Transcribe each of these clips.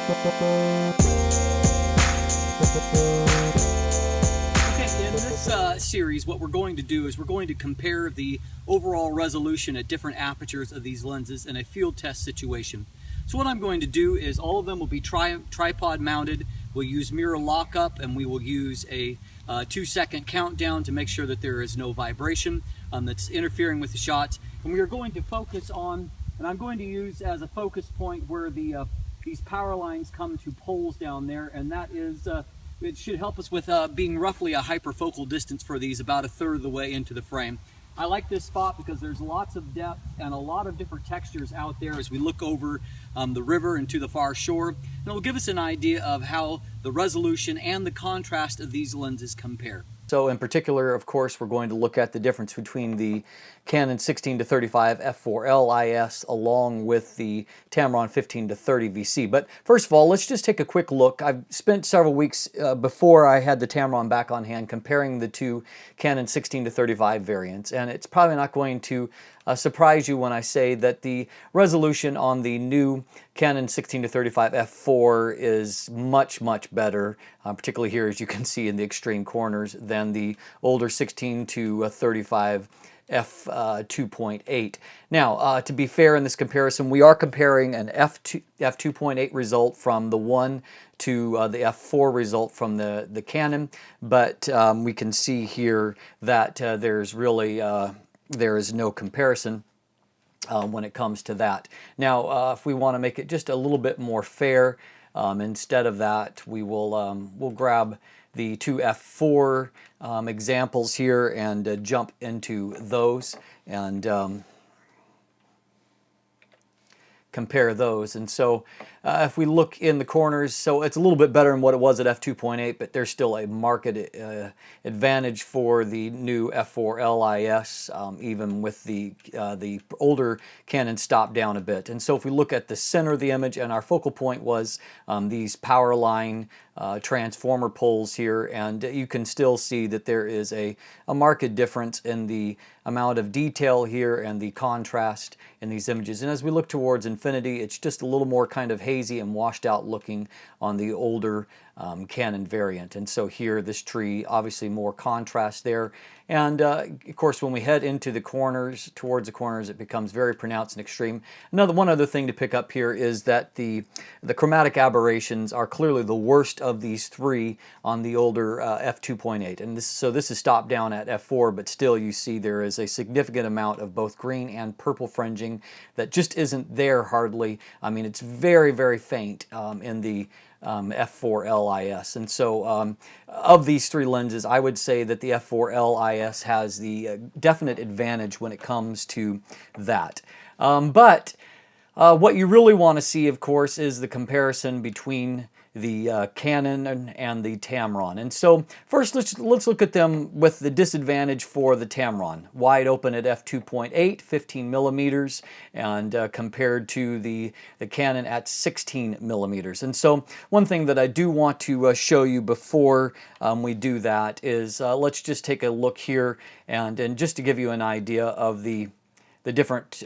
In this series, what we're going to do is we're going to compare the overall resolution at different apertures of these lenses in a field test situation. So what I'm going to do is all of them will be tripod mounted. We'll use mirror lockup, and we will use a 2-second countdown to make sure that there is no vibration that's interfering with the shots. And we are going to focus on, and I'm going to use as a focus point where these power lines come to poles down there, and that is it should help us with being roughly a hyperfocal distance for these, about 1/3 of the way into the frame. I like this spot because there's lots of depth and a lot of different textures out there as we look over the river and to the far shore. And it will give us an idea of how the resolution and the contrast of these lenses compare. So in particular, of course, we're going to look at the difference between the Canon 16-35 f4L IS along with the Tamron 15-30 VC. But first of all, let's just take a quick look. I've spent several weeks before I had the Tamron back on hand comparing the two Canon 16-35 variants, and it's probably not going to surprise you when I say that the resolution on the new Canon 16-35 f4 is much better, particularly here, as you can see in the extreme corners, than the older 16-35 f2.8. Now, to be fair in this comparison, we are comparing an f2.8 result from the 1 to the f4 result from the Canon, but we can see here that there's really there is no comparison when it comes to that. Now, if we want to make it just a little bit more fair, instead of that, we will we'll grab the two f4 examples here and jump into those and compare those. And so if we look in the corners, so it's a little bit better than what it was at f2.8, but there's still a market advantage for the new f4 LIS, even with the older Canon stopped down a bit. And so if we look at the center of the image, and our focal point was these power line transformer poles here, and you can still see that there is a marked difference in the amount of detail here and the contrast in these images. And as we look towards infinity, it's just a little more kind of hazy and washed out looking on the older Canon variant. And so here, this tree, obviously more contrast there. And of course, when we head into the corners, towards the corners, it becomes very pronounced and extreme. One other thing to pick up here is that the chromatic aberrations are clearly the worst of these three on the older f2.8. And so this is stopped down at f4, but still you see there is a significant amount of both green and purple fringing that just isn't there hardly. I mean, it's very faint in the f4 LIS. And so of these three lenses, I would say that the f4 LIS has the definite advantage when it comes to that. But what you really want to see, of course, is the comparison between the Canon and the Tamron. And so first let's look at them with the disadvantage for the Tamron. Wide open at f2.8, 15 millimeters, and compared to the Canon at 16 millimeters. And so one thing that I do want to show you before we do that is let's just take a look here, and just to give you an idea of the different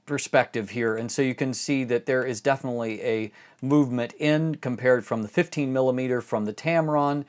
perspective here. And so you can see that there is definitely a movement in compared from the 15 millimeter from the Tamron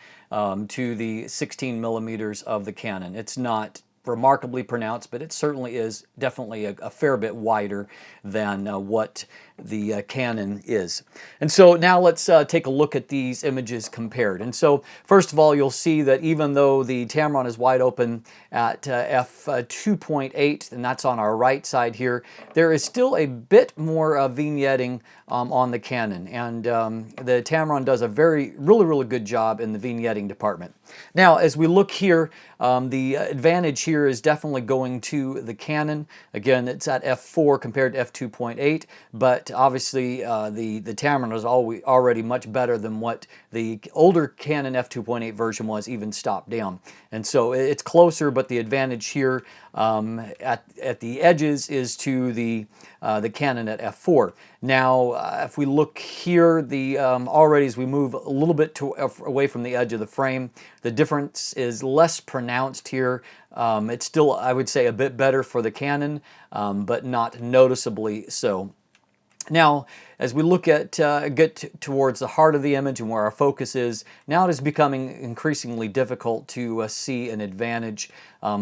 to the 16 millimeters of the Canon. It's not remarkably pronounced, but it certainly is definitely a fair bit wider than what the Canon is. And so now let's take a look at these images compared. And so first of all, you'll see that even though the Tamron is wide open at f2.8, and that's on our right side here, there is still a bit more vignetting on the Canon, and the Tamron does a really good job in the vignetting department. Now, as we look here, the advantage here is definitely going to the Canon. Again, it's at f4 compared to f2.8, but obviously the Tamron is already much better than what the older Canon f2.8 version was, even stopped down. And so it's closer, but the advantage here at the edges is to the Canon at f4. Now, if we look here, already as we move a little bit away from the edge of the frame, the difference is less pronounced here. It's still, I would say, a bit better for the Canon, but not noticeably so. Now, as we look at towards the heart of the image and where our focus is, now it is becoming increasingly difficult to see an advantage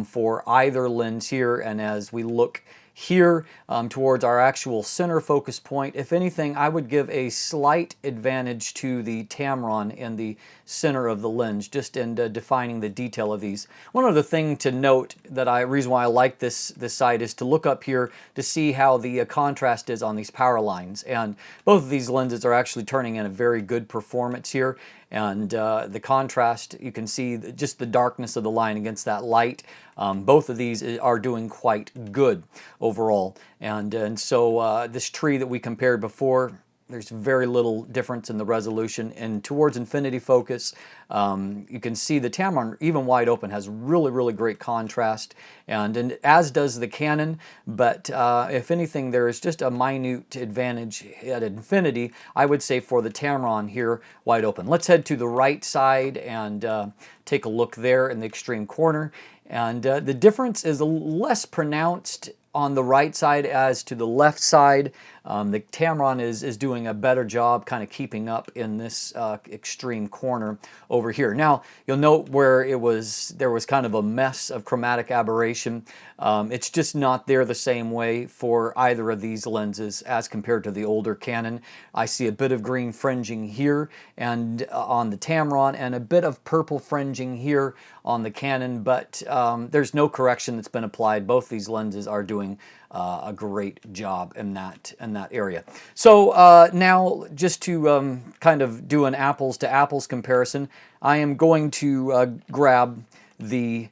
for either lens here. And as we look here towards our actual center focus point, if anything, I would give a slight advantage to the Tamron in the center of the lens, just in defining the detail of these. One other thing to note reason why I like this side is to look up here to see how the contrast is on these power lines. And both of these lenses are actually turning in a very good performance here. And the contrast, you can see just the darkness of the line against that light. Both of these are doing quite good overall. And so this tree that we compared before, there's very little difference in the resolution. And towards infinity focus, you can see the Tamron, even wide open, has really, really great contrast, and as does the Canon. But if anything, there is just a minute advantage at infinity, I would say, for the Tamron here wide open. Let's head to the right side and take a look there in the extreme corner. And the difference is less pronounced on the right side as to the left side. The Tamron is doing a better job kind of keeping up in this extreme corner over here. Now, you'll note where there was kind of a mess of chromatic aberration. It's just not there the same way for either of these lenses as compared to the older Canon. I see a bit of green fringing here and on the Tamron, and a bit of purple fringing here on the Canon, but there's no correction that's been applied. Both these lenses are doing a great job in that area. So now, just to kind of do an apples to apples comparison, I am going to grab the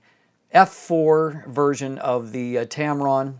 f4 version of the Tamron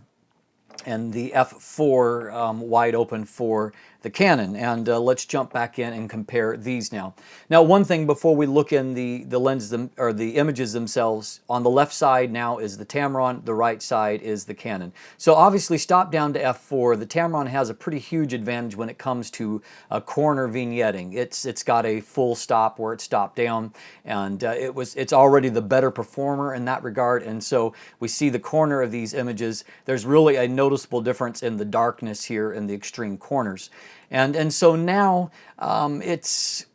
and the f4 wide open for the Canon, and let's jump back in and compare these now. Now, one thing before we look in the lenses or the images themselves, on the left side now is the Tamron, the right side is the Canon. So obviously, stop down to f4, the Tamron has a pretty huge advantage when it comes to corner vignetting. It's got a full stop where it's stopped down, and it's already the better performer in that regard. And so we see the corner of these images. There's really a noticeable difference in the darkness here in the extreme corners. And so now it's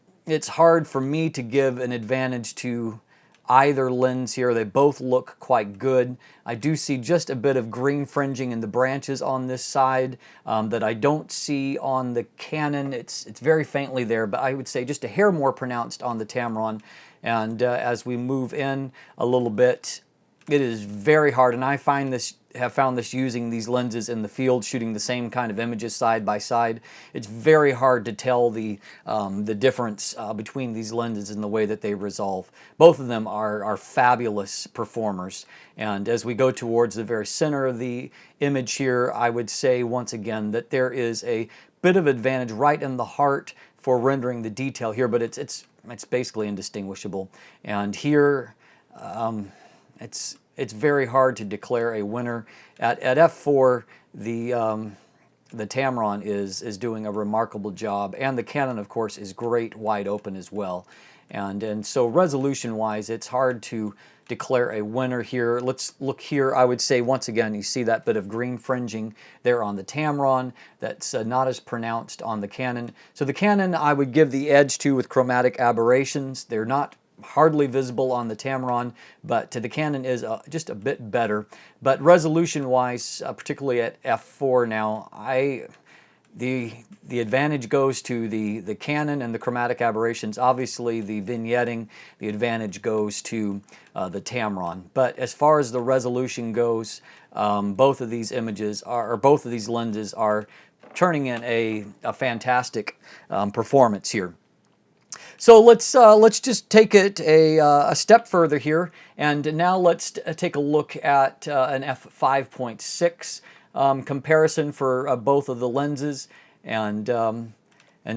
hard for me to give an advantage to either lens here. They both look quite good. I do see just a bit of green fringing in the branches on this side that I don't see on the Canon. It's very faintly there, but I would say just a hair more pronounced on the Tamron. And as we move in a little bit, it is very hard, and I have found this using these lenses in the field, shooting the same kind of images side by side. It's very hard to tell the difference between these lenses in the way that they resolve. Both of them are fabulous performers. And as we go towards the very center of the image here, I would say once again that there is a bit of advantage right in the heart for rendering the detail here, but it's basically indistinguishable. And here, it's very hard to declare a winner. At f4, the Tamron is doing a remarkable job, and the Canon, of course, is great wide open as well. And so resolution-wise, it's hard to declare a winner here. Let's look here. I would say once again, you see that bit of green fringing there on the Tamron that's not as pronounced on the Canon. So the Canon I would give the edge to with chromatic aberrations. They're not hardly visible on the Tamron, but the Canon is just a bit better. But resolution-wise, particularly at f4 now, the advantage goes to the Canon and the chromatic aberrations. Obviously, the vignetting, the advantage goes to the Tamron. But as far as the resolution goes, both of these images both of these lenses are turning in a fantastic performance here. So let's just take it a step further here, and now let's take a look at an f5.6 comparison for both of the lenses, and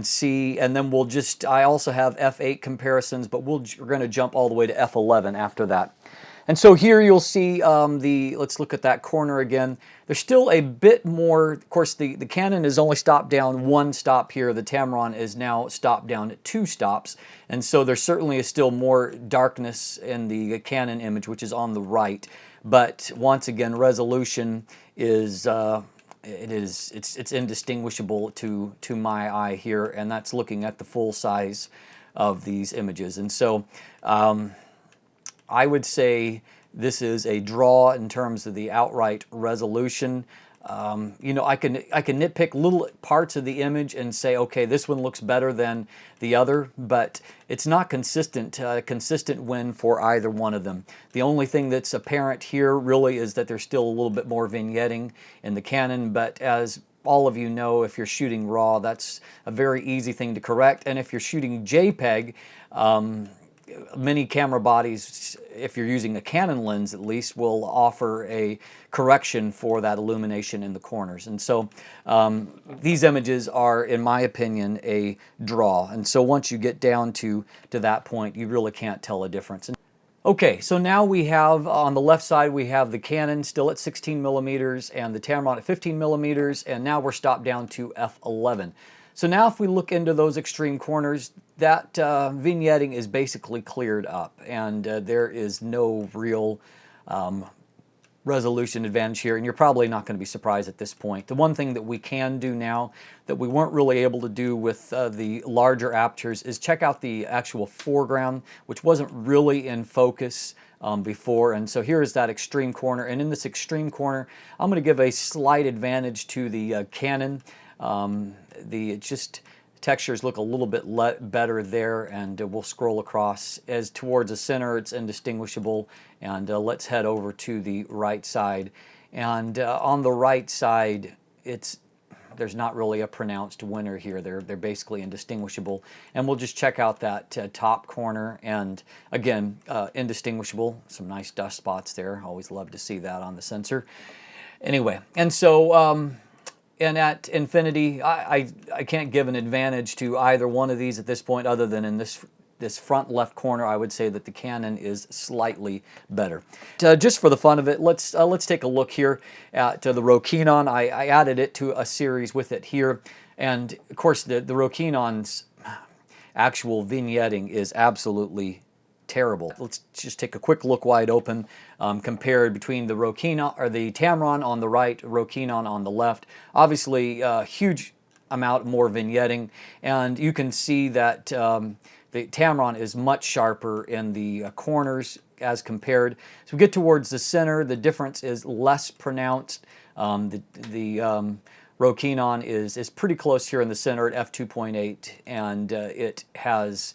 see, and then we'll just, I also have f8 comparisons, but we're going to jump all the way to f11 after that. And so here you'll see let's look at that corner again. There's still a bit more, of course the Canon is only stopped down one stop here. The Tamron is now stopped down at 2 stops. And so there certainly is still more darkness in the Canon image, which is on the right. But once again, resolution is it's indistinguishable to my eye here, and that's looking at the full size of these images. And so I would say this is a draw in terms of the outright resolution. You know, I can nitpick little parts of the image and say, okay, this one looks better than the other, but it's not consistent win for either one of them. The only thing that's apparent here really is that there's still a little bit more vignetting in the Canon, but as all of you know, if you're shooting RAW, that's a very easy thing to correct, and if you're shooting JPEG, many camera bodies, if you're using a Canon lens at least, will offer a correction for that illumination in the corners. And so these images are, in my opinion, a draw. And so once you get down to that point, you really can't tell a difference. Okay, so now we have, on the left side, we have the Canon still at 16 millimeters and the Tamron at 15 millimeters, and now we're stopped down to f11. So now if we look into those extreme corners, that vignetting is basically cleared up, and there is no real resolution advantage here, and you're probably not going to be surprised at this point. The one thing that we can do now that we weren't really able to do with the larger apertures is check out the actual foreground, which wasn't really in focus before. And so here is that extreme corner, and in this extreme corner I'm going to give a slight advantage to the Canon. Textures look a little bit better there, and we'll scroll across. As towards the center, it's indistinguishable, and let's head over to the right side. And on the right side, there's not really a pronounced winner here. They're basically indistinguishable, and we'll just check out that top corner, and again, indistinguishable. Some nice dust spots there. Always love to see that on the sensor. Anyway, and so and at infinity, I can't give an advantage to either one of these at this point, other than in this front left corner. I would say that the Canon is slightly better. Just for the fun of it, let's take a look here at the Rokinon. I added it to a series with it here, and of course the Rokinon's actual vignetting is absolutely terrible. Let's just take a quick look wide open, compared between the Rokinon or the Tamron on the right, Rokinon on the left. Obviously, a huge amount more vignetting, and you can see that the Tamron is much sharper in the corners as compared. So we get towards the center, the difference is less pronounced. The Rokinon is pretty close here in the center at f2.8, and it has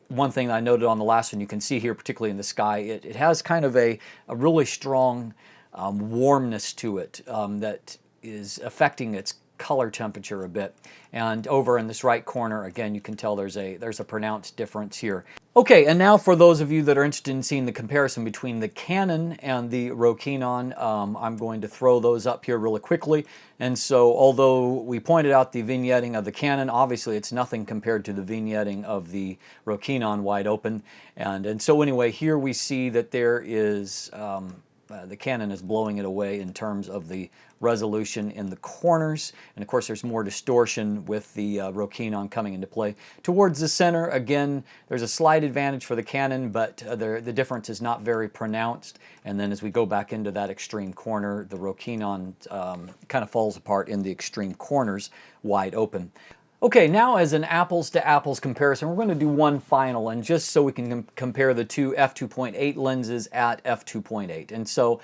one thing I noted on the last one, you can see here, particularly in the sky, it has kind of a really strong warmness to it that is affecting its color temperature a bit. And over in this right corner, again, you can tell there's a pronounced difference here. Okay, and now for those of you that are interested in seeing the comparison between the Canon and the Rokinon, I'm going to throw those up here really quickly. And so, although we pointed out the vignetting of the Canon, obviously it's nothing compared to the vignetting of the Rokinon wide open. And so anyway, here we see that there is the Canon is blowing it away in terms of the resolution in the corners, and of course there's more distortion with the Rokinon coming into play. Towards the center, again, there's a slight advantage for the Canon, but the difference is not very pronounced. And then as we go back into that extreme corner, the Rokinon kind of falls apart in the extreme corners wide open. Okay, now as an apples to apples comparison, we're going to do one final, and just so we can compare the two f2.8 lenses at f2.8. And so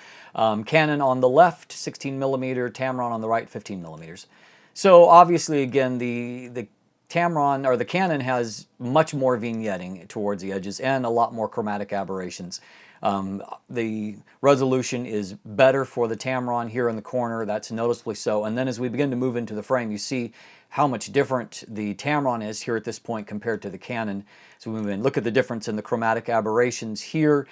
Canon on the left, 16 millimeter, Tamron on the right, 15 millimeters. So obviously, again, the Tamron or the Canon has much more vignetting towards the edges and a lot more chromatic aberrations. The resolution is better for the Tamron here in the corner, that's noticeably so. And then as we begin to move into the frame, you see how much different the Tamron is here at this point compared to the Canon. So we move in, look at the difference in the chromatic aberrations here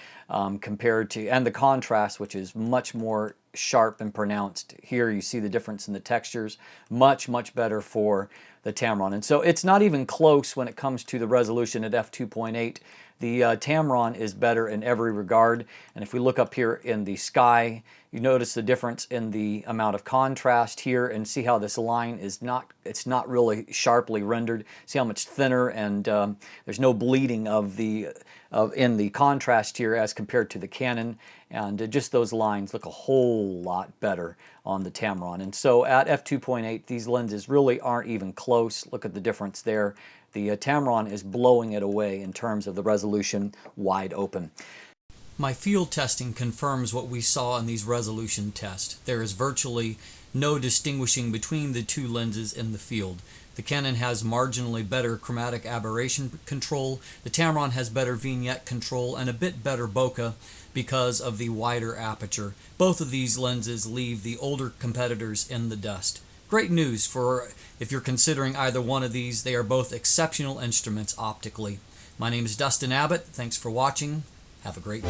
compared to, and the contrast, which is much more sharp and pronounced. Here you see the difference in the textures, much better for the Tamron. And so it's not even close when it comes to the resolution at f2.8. The Tamron is better in every regard, and if we look up here in the sky, you notice the difference in the amount of contrast here, and see how this line is it's not really sharply rendered. See how much thinner, and there's no bleeding in the contrast here as compared to the Canon, and just those lines look a whole lot better on the Tamron. And so at f2.8, these lenses really aren't even close. Look at the difference there. The Tamron is blowing it away in terms of the resolution wide open. My field testing confirms what we saw in these resolution tests. There is virtually no distinguishing between the two lenses in the field. The Canon has marginally better chromatic aberration control. The Tamron has better vignette control and a bit better bokeh because of the wider aperture. Both of these lenses leave the older competitors in the dust. Great news for if you're considering either one of these. They are both exceptional instruments optically. My name is Dustin Abbott. Thanks for watching. Have a great day.